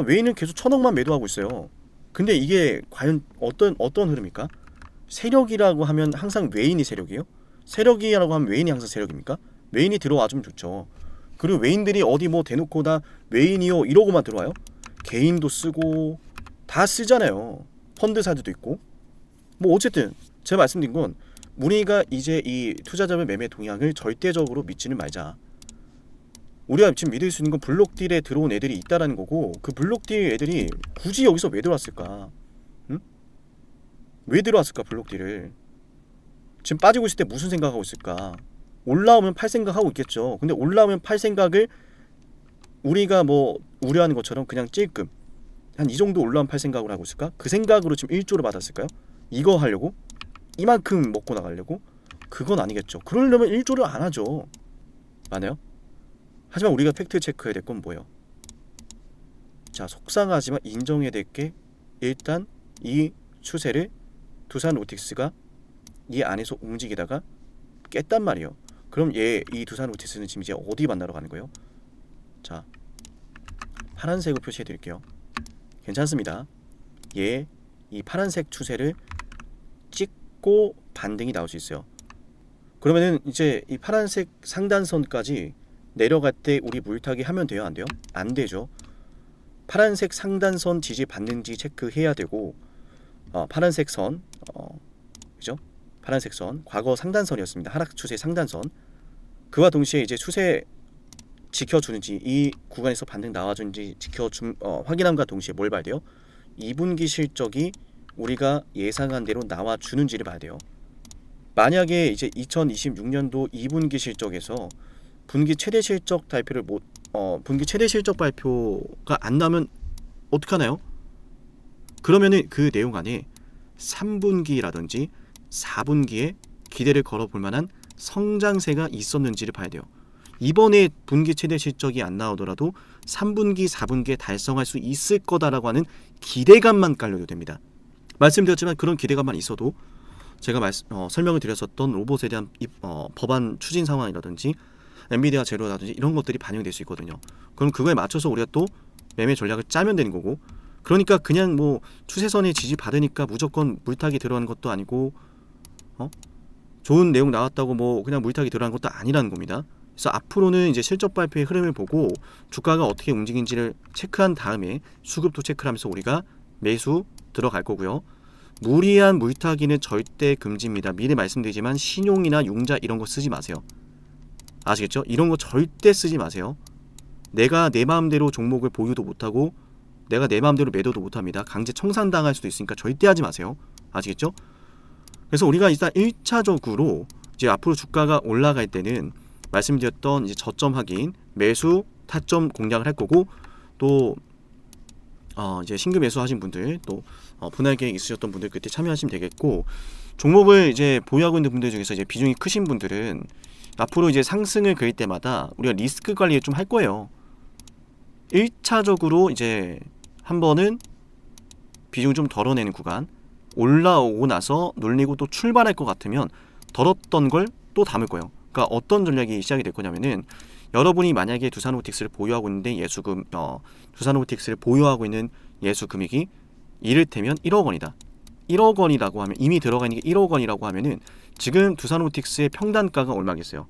외인은 계속 1,000억만 매도하고 있어요. 근데 이게 과연 어떤 흐름입니까? 세력이라고 하면 항상 외인이 세력이에요? 세력이라고 하면 외인이 항상 세력입니까? 외인이 들어와주면 좋죠. 그리고 외인들이 어디 뭐 대놓고 다 외인이요 이러고만 들어와요? 개인도 쓰고 다 쓰잖아요. 펀드사들도 있고. 뭐 어쨌든 제가 말씀드린 건, 우리가 이제 이 투자자별 매매 동향을 절대적으로 믿지는 말자. 우리가 지금 믿을 수 있는 건 블록딜에 들어온 애들이 있다라는 거고, 그 블록딜 애들이 굳이 여기서 왜 들어왔을까? 응? 왜 들어왔을까 블록딜을? 지금 빠지고 있을 때 무슨 생각하고 있을까? 올라오면 팔 생각하고 있겠죠. 근데 올라오면 팔 생각을 우리가 뭐 우려하는 것처럼 그냥 찔끔 한 이 정도 올라오면 팔 생각을 하고 있을까? 그 생각으로 지금 1조를 받았을까요? 이거 하려고? 이만큼 먹고 나가려고? 그건 아니겠죠. 그러려면 1조를 안 하죠. 맞나요? 하지만 우리가 팩트 체크해야 될 건 뭐예요? 자, 속상하지만 인정해야 될 게, 일단 이 추세를 두산로보틱스가 이 안에서 움직이다가 깼단 말이에요. 그럼 이 두산로보틱스는 지금 이제 어디 만나러 가는 거예요? 자, 파란색으로 표시해 드릴게요. 괜찮습니다. 이 파란색 추세를 찍고 반등이 나올 수 있어요. 그러면은 이제 이 파란색 상단선까지 내려갈 때 우리 물타기 하면 돼요? 안 돼요? 안 되죠. 파란색 상단선 지지 받는지 체크해야 되고, 파란색 선, 그죠? 파란색 선, 과거 상단선이었습니다. 하락 추세 상단선. 그와 동시에 이제 추세 지켜주는지, 이 구간에서 반등 나와주는지 확인함과 동시에 뭘 봐야 돼요? 2분기 실적이 우리가 예상한 대로 나와주는지를 봐야 돼요. 만약에 이제 2026년도 2분기 실적에서 분기 최대 실적 발표가 안 나면 어떡하나요? 그러면은 그 내용 안에 3분기라든지 4분기에 기대를 걸어볼 만한 성장세가 있었는지를 봐야 돼요. 이번에 분기 최대 실적이 안 나오더라도 3분기, 4분기에 달성할 수 있을 거다라고 하는 기대감만 깔려도 됩니다. 말씀드렸지만 그런 기대감만 있어도 제가 설명을 드렸었던 로봇에 대한 법안 추진 상황이라든지 엔비디아 제로라든지 이런 것들이 반영될 수 있거든요. 그럼 그거에 맞춰서 우리가 또 매매 전략을 짜면 되는 거고, 그러니까 그냥 뭐 추세선에 지지받으니까 무조건 물타기 들어가는 것도 아니고 좋은 내용 나왔다고 뭐 그냥 물타기 들어가는 것도 아니라는 겁니다. 그래서 앞으로는 이제 실적 발표의 흐름을 보고 주가가 어떻게 움직인지를 체크한 다음에 수급도 체크를 하면서 우리가 매수 들어갈 거고요. 무리한 물타기는 절대 금지입니다. 미리 말씀드리지만 신용이나 융자 이런 거 쓰지 마세요. 아시겠죠? 이런 거 절대 쓰지 마세요. 내가 내 마음대로 종목을 보유도 못하고 내가 내 마음대로 매도도 못합니다. 강제 청산당할 수도 있으니까 절대 하지 마세요. 아시겠죠? 그래서 우리가 일단 1차적으로 이제 앞으로 주가가 올라갈 때는 말씀드렸던 이제 저점 확인, 매수, 타점 공략을 할 거고, 또 이제 신규 매수하신 분들, 또 분할 계획 있으셨던 분들 그때 참여하시면 되겠고, 종목을 이제 보유하고 있는 분들 중에서 이제 비중이 크신 분들은 앞으로 이제 상승을 그릴 때마다 우리가 리스크 관리를 좀 할 거예요. 1차적으로 이제 한 번은 비중 좀 덜어내는 구간, 올라오고 나서 눌리고 또 출발할 것 같으면 덜었던 걸 또 담을 거예요. 그러니까 어떤 전략이 시작이 될 거냐면은, 여러분이 만약에 두산로보틱스를 보유하고 있는데 두산로보틱스를 보유하고 있는 예수 금액이 이를테면 1억 원이다. 1억 원이라고 하면, 이미 들어가 있는 게 1억 원이라고 하면은 지금 두산로보틱스의 평단가가 얼마겠어요?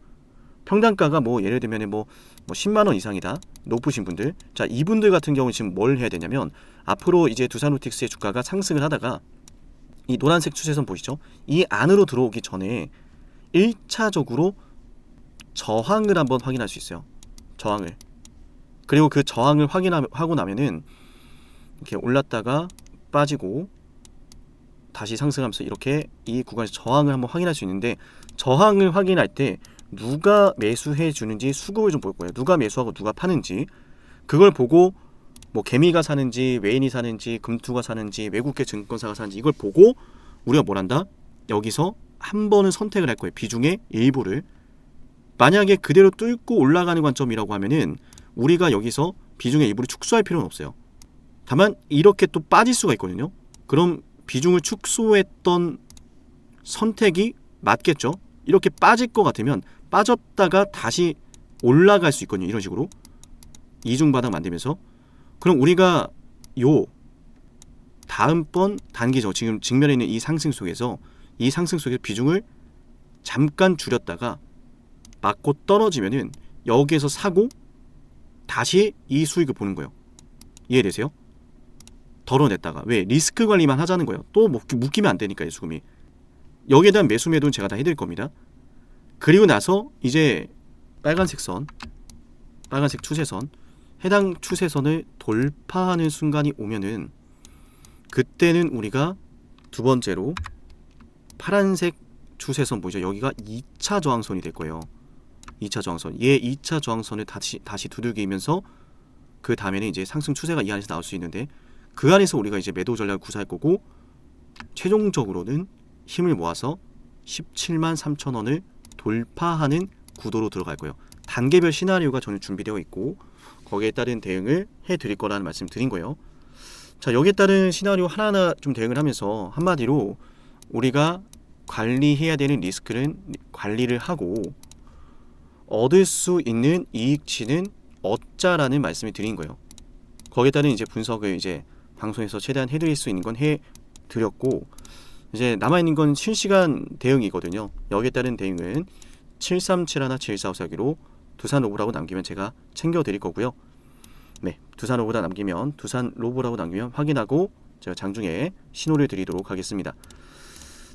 평단가가 뭐 예를 들면 뭐 10만 원 이상이다. 높으신 분들. 자, 이분들 같은 경우는 지금 뭘 해야 되냐면, 앞으로 이제 두산로보틱스의 주가가 상승을 하다가 이 노란색 추세선 보시죠? 이 안으로 들어오기 전에 1차적으로 저항을 한번 확인할 수 있어요. 저항을. 그리고 그 저항을 확인하고 나면은 이렇게 올랐다가 빠지고 다시 상승하면서 이렇게 이 구간에서 저항을 한번 확인할 수 있는데, 저항을 확인할 때 누가 매수해 주는지 수급을 좀 볼 거예요. 누가 매수하고 누가 파는지. 그걸 보고 뭐 개미가 사는지 외인이 사는지 금투가 사는지 외국계 증권사가 사는지 이걸 보고 우리가 뭘 한다? 여기서 한 번은 선택을 할 거예요. 비중의 일부를. 만약에 그대로 뚫고 올라가는 관점이라고 하면은 우리가 여기서 비중의 일부를 축소할 필요는 없어요. 다만 이렇게 또 빠질 수가 있거든요. 그럼 비중을 축소했던 선택이 맞겠죠. 이렇게 빠질 것 같으면 빠졌다가 다시 올라갈 수 있거든요. 이런 식으로 이중바닥 만들면서. 그럼 우리가 요 다음번 단기죠. 지금 직면에 있는 이 상승 속에서 비중을 잠깐 줄였다가 맞고 떨어지면은 여기에서 사고 다시 이 수익을 보는 거예요. 이해되세요? 덜어냈다가. 왜? 리스크 관리만 하자는 거예요. 또 묶이면 안 되니까 이 수금이. 여기에 대한 매수 매도는 제가 다 해드릴 겁니다. 그리고 나서 이제 빨간색 추세선, 해당 추세선을 돌파하는 순간이 오면은 그때는 우리가 두 번째로 파란색 추세선 보이죠? 여기가 2차 저항선이 될 거예요. 2차 저항선. 얘 2차 저항선을 다시 두들기면서 그 다음에는 이제 상승 추세가 이 안에서 나올 수 있는데, 그 안에서 우리가 이제 매도 전략을 구사할 거고, 최종적으로는 힘을 모아서 17만 3천 원을 돌파하는 구도로 들어갈 거예요. 단계별 시나리오가 저는 준비되어 있고 거기에 따른 대응을 해드릴 거라는 말씀 드린 거예요. 자, 여기에 따른 시나리오 하나하나 좀 대응을 하면서 한마디로 우리가 관리해야 되는 리스크는 관리를 하고 얻을 수 있는 이익치는 얻자라는 말씀을 드린 거예요. 거기에 따른 이제 분석을 이제 방송에서 최대한 해드릴 수 있는 건 해드렸고, 이제 남아있는 건 실시간 대응이거든요. 여기에 따른 대응은 7371, 7454기로 두산로보라고 남기면 제가 챙겨드릴 거고요. 네, 두산로보라 남기면 두산로보라고 남기면 확인하고 제가 장중에 신호를 드리도록 하겠습니다.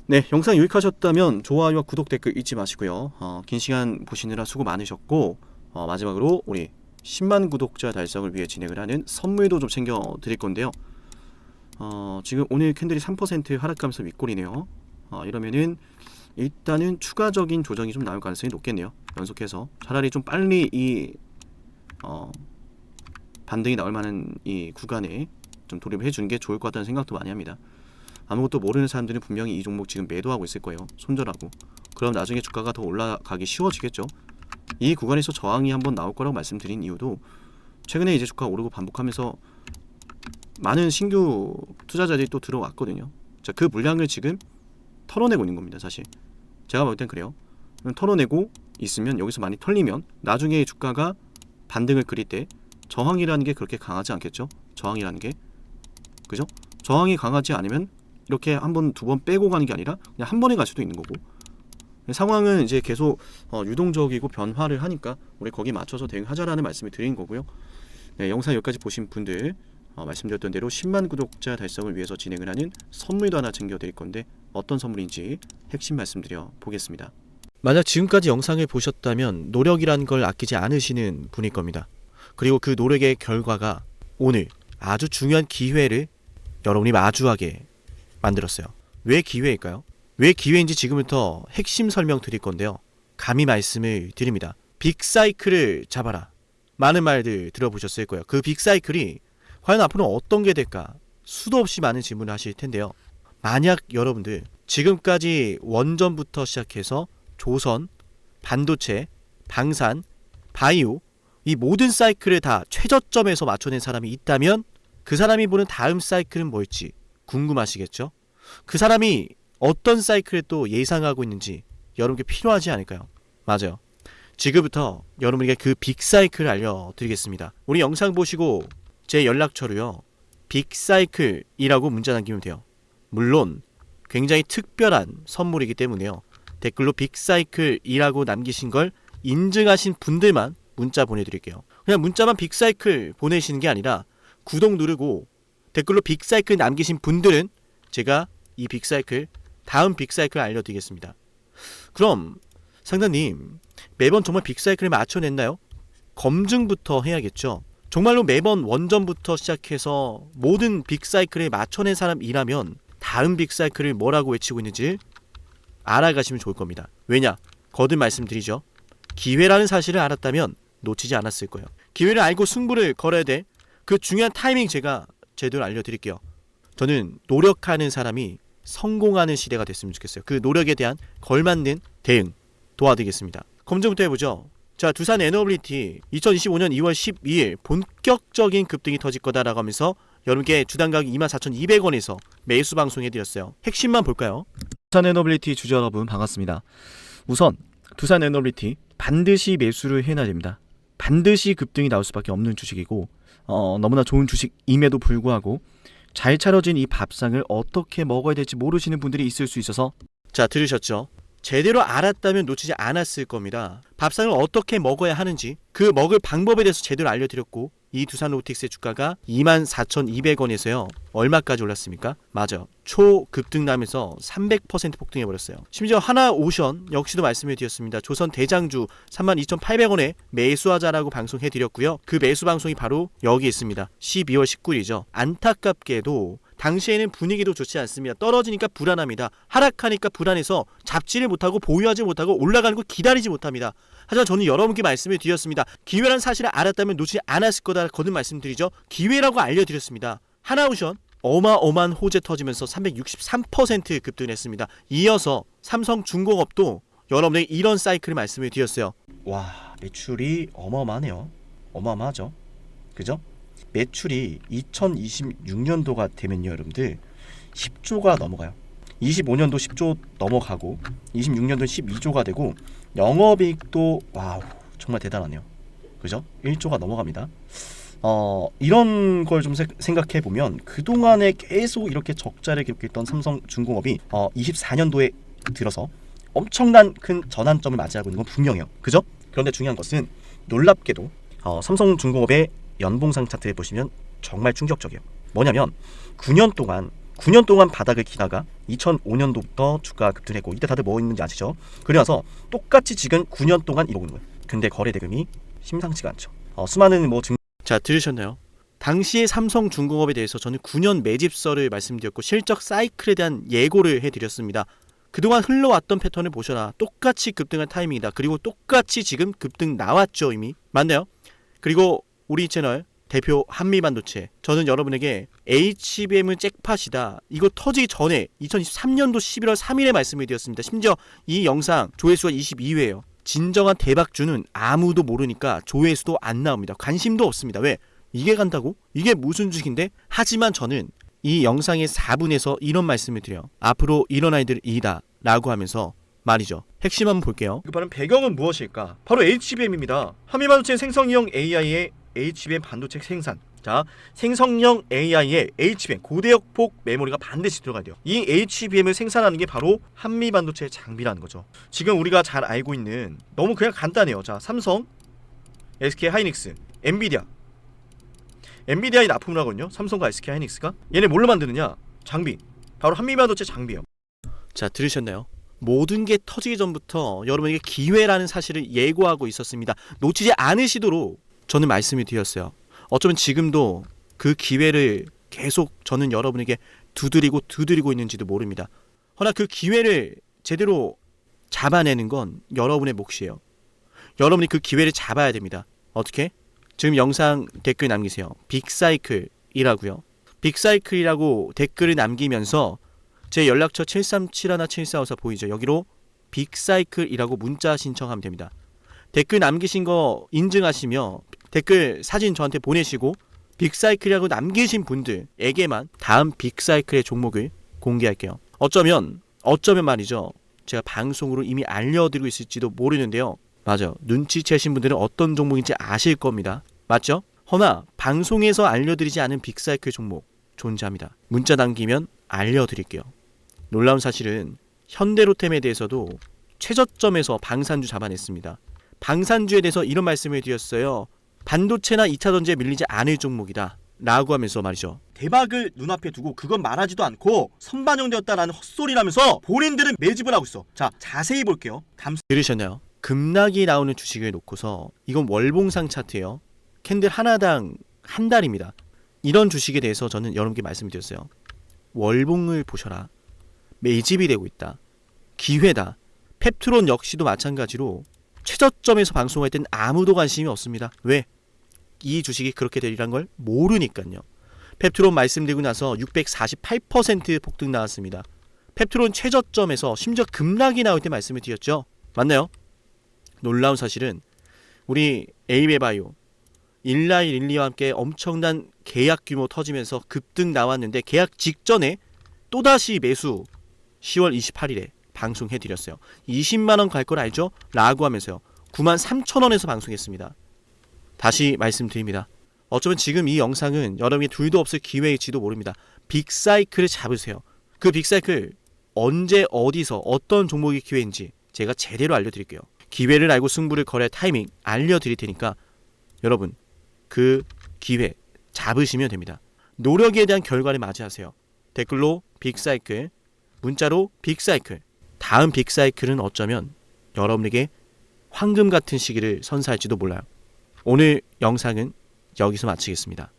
네, 영상 유익하셨다면 좋아요와 구독, 댓글 잊지 마시고요. 긴 시간 보시느라 수고 많으셨고, 마지막으로 우리 10만 구독자 달성을 위해 진행을 하는 선물도 좀 챙겨 드릴 건데요. 지금 오늘 캔들이 3% 하락하면서 윗골이네요. 이러면은 일단은 추가적인 조정이 좀 나올 가능성이 높겠네요. 연속해서 차라리 좀 빨리 이 반등이 나올 만한 이 구간에 좀 돌입을 해주는 게 좋을 것 같다는 생각도 많이 합니다. 아무것도 모르는 사람들은 분명히 이 종목 지금 매도하고 있을 거예요. 손절하고. 그럼 나중에 주가가 더 올라가기 쉬워지겠죠. 이 구간에서 저항이 한번 나올 거라고 말씀드린 이유도 최근에 이제 주가가 오르고 반복하면서 많은 신규 투자자들이 또 들어왔거든요. 자, 그 물량을 지금 털어내고 있는 겁니다. 사실 제가 볼 땐 그래요. 털어내고 있으면 여기서 많이 털리면 나중에 주가가 반등을 그릴 때 저항이라는 게 그렇게 강하지 않겠죠. 저항이라는 게, 그죠? 저항이 강하지 않으면 이렇게 한 번, 두 번 빼고 가는 게 아니라 그냥 한 번에 갈 수도 있는 거고, 상황은 이제 계속 유동적이고 변화를 하니까 우리 거기에 맞춰서 대응하자라는 말씀을 드린 거고요. 네, 영상 여기까지 보신 분들 말씀드렸던 대로 10만 구독자 달성을 위해서 진행을 하는 선물도 하나 챙겨 드릴 건데 어떤 선물인지 핵심 말씀드려 보겠습니다. 만약 지금까지 영상을 보셨다면 노력이라는 걸 아끼지 않으시는 분일 겁니다. 그리고 그 노력의 결과가 오늘 아주 중요한 기회를 여러분이 마주하게 만들었어요. 왜 기회일까요? 왜 기회인지 지금부터 핵심 설명 드릴 건데요. 감히 말씀을 드립니다. 빅사이클을 잡아라. 많은 말들 들어보셨을 거예요. 그 빅사이클이 과연 앞으로 어떤 게 될까? 수도 없이 많은 질문을 하실 텐데요. 만약 여러분들 지금까지 원전부터 시작해서 조선, 반도체, 방산, 바이오 이 모든 사이클을 다 최저점에서 맞춰낸 사람이 있다면 그 사람이 보는 다음 사이클은 뭘지 궁금하시겠죠? 그 사람이 어떤 사이클을 또 예상하고 있는지 여러분께 필요하지 않을까요? 맞아요. 지금부터 여러분에게 그 빅사이클을 알려드리겠습니다. 우리 영상 보시고 제 연락처로요. 빅사이클이라고 문자 남기면 돼요. 물론 굉장히 특별한 선물이기 때문에요. 댓글로 빅사이클이라고 남기신 걸 인증하신 분들만 문자 보내드릴게요. 그냥 문자만 빅사이클 보내시는 게 아니라 구독 누르고 댓글로 빅사이클 남기신 분들은 제가 이 빅사이클 다음 빅사이클 알려드리겠습니다. 그럼 상담님 매번 정말 빅사이클을 맞춰냈나요? 검증부터 해야겠죠. 정말로 매번 원전부터 시작해서 모든 빅사이클에 맞춰낸 사람이라면 다음 빅사이클을 뭐라고 외치고 있는지 알아가시면 좋을 겁니다. 왜냐? 거듭 말씀드리죠. 기회라는 사실을 알았다면 놓치지 않았을 거예요. 기회를 알고 승부를 걸어야 돼. 그 중요한 타이밍 제가 제대로 알려드릴게요. 저는 노력하는 사람이 성공하는 시대가 됐으면 좋겠어요. 그 노력에 대한 걸맞는 대응 도와드리겠습니다. 검증부터 해보죠. 자, 두산 에너빌리티 2025년 2월 12일 본격적인 급등이 터질 거다라고 하면서 여러분께 주당 가격 24,200원에서 매수 방송해드렸어요. 핵심만 볼까요? 두산 에너빌리티 주주 여러분 반갑습니다. 우선 두산 에너빌리티 반드시 매수를 해놔야 됩니다. 반드시 급등이 나올 수밖에 없는 주식이고 너무나 좋은 주식임에도 불구하고 잘 차려진 이 밥상을 어떻게 먹어야 될지 모르시는 분들이 있을 수 있어서, 자, 들으셨죠? 제대로 알았다면 놓치지 않았을 겁니다. 밥상을 어떻게 먹어야 하는지 그 먹을 방법에 대해서 제대로 알려드렸고, 이 두산로보틱스의 주가가 24,200원에서요 얼마까지 올랐습니까? 맞아, 초급등 나면서 300% 폭등해버렸어요. 심지어 하나오션 역시도 말씀해드렸습니다. 조선 대장주 32,800원에 매수하자라고 방송해드렸고요. 그 매수 방송이 바로 여기 있습니다. 12월 19일이죠. 안타깝게도 당시에는 분위기도 좋지 않습니다. 떨어지니까 불안합니다. 하락하니까 불안해서 잡지를 못하고 보유하지 못하고 올라가는 거 기다리지 못합니다. 하지만 저는 여러분께 말씀을 드렸습니다. 기회란 사실을 알았다면 놓치지 않았을 거다 거듭 말씀드리죠. 기회라고 알려드렸습니다. 하나오션 어마어마한 호재 터지면서 363% 급등했습니다. 이어서 삼성중공업도 여러분에게 이런 사이클을 말씀을 드렸어요. 와, 매출이 어마어마하네요. 어마어마하죠. 그죠? 매출이 2026년도가 되면요 여러분들 10조가 넘어가요. 25년도 10조 넘어가고 26년도 12조가 되고 영업이익도 와우 정말 대단하네요. 그죠? 1조가 넘어갑니다. 이런 걸 좀 생각해 보면 그동안에 계속 이렇게 적자를 기록했던 삼성중공업이 24년도에 들어서 엄청난 큰 전환점을 맞이하고 있는 건 분명해요. 그죠? 그런데 중요한 것은 놀랍게도 삼성중공업의 연봉상 차트에 보시면 정말 충격적이에요. 뭐냐면 9년 동안 9년 동안 바닥을 기다가 2005년도부터 주가 급등했고, 이때 다들 뭐 있는지 아시죠? 그래서 똑같이 지금 9년 동안 이러고 있는 거예요. 근데 거래 대금이 심상치가 않죠. 수많은 자, 들으셨나요? 당시의 삼성중공업에 대해서 저는 9년 매집설을 말씀드렸고 실적 사이클에 대한 예고를 해드렸습니다. 그동안 흘러왔던 패턴을 보셔라. 똑같이 급등한 타이밍이다. 그리고 똑같이 지금 급등 나왔죠, 이미. 맞나요? 그리고 우리 채널 대표 한미반도체, 저는 여러분에게 HBM은 잭팟이다, 이거 터지기 전에 2023년도 11월 3일에 말씀을 드렸습니다. 심지어 이 영상 조회수가 22회예요. 진정한 대박주는 아무도 모르니까 조회수도 안 나옵니다. 관심도 없습니다. 왜? 이게 간다고? 이게 무슨 주식인데? 하지만 저는 이 영상의 4분에서 이런 말씀을 드려요. 앞으로 이런 아이들 이다 라고 하면서 말이죠. 핵심 한번 볼게요. 그 바로 배경은 무엇일까? 바로 HBM입니다. 한미반도체 생성형 AI의 HBM 반도체 생산. 자, 생성형 AI의 HBM 고대역폭 메모리가 반드시 들어가야 돼요. 이 HBM을 생산하는 게 바로 한미반도체 장비라는 거죠. 지금 우리가 잘 알고 있는, 너무 그냥 간단해요. 자, 삼성, SK 하이닉스, 엔비디아의 납품을 하거든요. 삼성과 SK 하이닉스가. 얘네 뭘로 만드느냐? 장비. 바로 한미반도체 장비예요. 자, 들으셨나요? 모든 게 터지기 전부터 여러분에게 기회라는 사실을 예고하고 있었습니다. 놓치지 않으시도록 저는 말씀을 드렸어요. 어쩌면 지금도 그 기회를 계속 저는 여러분에게 두드리고 있는지도 모릅니다. 허나 그 기회를 제대로 잡아내는 건 여러분의 몫이에요. 여러분이 그 기회를 잡아야 됩니다. 어떻게? 지금 영상 댓글 남기세요. 빅사이클이라고요. 빅사이클이라고 댓글을 남기면서 제 연락처 737-7454 보이죠? 여기로 빅사이클이라고 문자 신청하면 됩니다. 댓글 남기신 거 인증하시며 댓글 사진 저한테 보내시고 빅사이클이라고 남기신 분들에게만 다음 빅사이클의 종목을 공개할게요. 어쩌면 말이죠, 제가 방송으로 이미 알려드리고 있을지도 모르는데요. 맞아요. 눈치채신 분들은 어떤 종목인지 아실 겁니다. 맞죠? 허나 방송에서 알려드리지 않은 빅사이클 종목 존재합니다. 문자 남기면 알려드릴게요. 놀라운 사실은 현대로템에 대해서도 최저점에서 방산주 잡아냈습니다. 방산주에 대해서 이런 말씀을 드렸어요. 반도체나 2차전지에 밀리지 않을 종목이다 라고 하면서 말이죠, 대박을 눈앞에 두고 그건 말하지도 않고 선반영되었다라는 헛소리라면서 본인들은 매집을 하고 있어. 자, 자세히 볼게요. 들으셨나요? 급락이 나오는 주식을 놓고서, 이건 월봉상 차트예요. 캔들 하나당 한 달입니다. 이런 주식에 대해서 저는 여러분께 말씀드렸어요. 월봉을 보셔라. 매집이 되고 있다. 기회다. 펩트론 역시도 마찬가지로 최저점에서 방송할 땐 아무도 관심이 없습니다. 왜? 이 주식이 그렇게 되리란 걸 모르니까요. 펩트론 말씀드리고 나서 648% 폭등 나왔습니다. 펩트론 최저점에서 심지어 급락이 나올 때 말씀을 드렸죠. 맞나요? 놀라운 사실은 우리 에이베바이오, 일라이 릴리와 함께 엄청난 계약 규모 터지면서 급등 나왔는데, 계약 직전에 또다시 매수 10월 28일에 방송해드렸어요. 20만원 갈 걸 알죠? 라고 하면서요. 93,000원에서 방송했습니다. 다시 말씀드립니다. 어쩌면 지금 이 영상은 여러분이 둘도 없을 기회일지도 모릅니다. 빅사이클을 잡으세요. 그 빅사이클 언제 어디서 어떤 종목이 기회인지 제가 제대로 알려드릴게요. 기회를 알고 승부를 걸어야 타이밍 알려드릴 테니까 여러분 그 기회 잡으시면 됩니다. 노력에 대한 결과를 맞이하세요. 댓글로 빅사이클, 문자로 빅사이클. 다음 빅사이클은 어쩌면 여러분에게 황금 같은 시기를 선사할지도 몰라요. 오늘 영상은 여기서 마치겠습니다.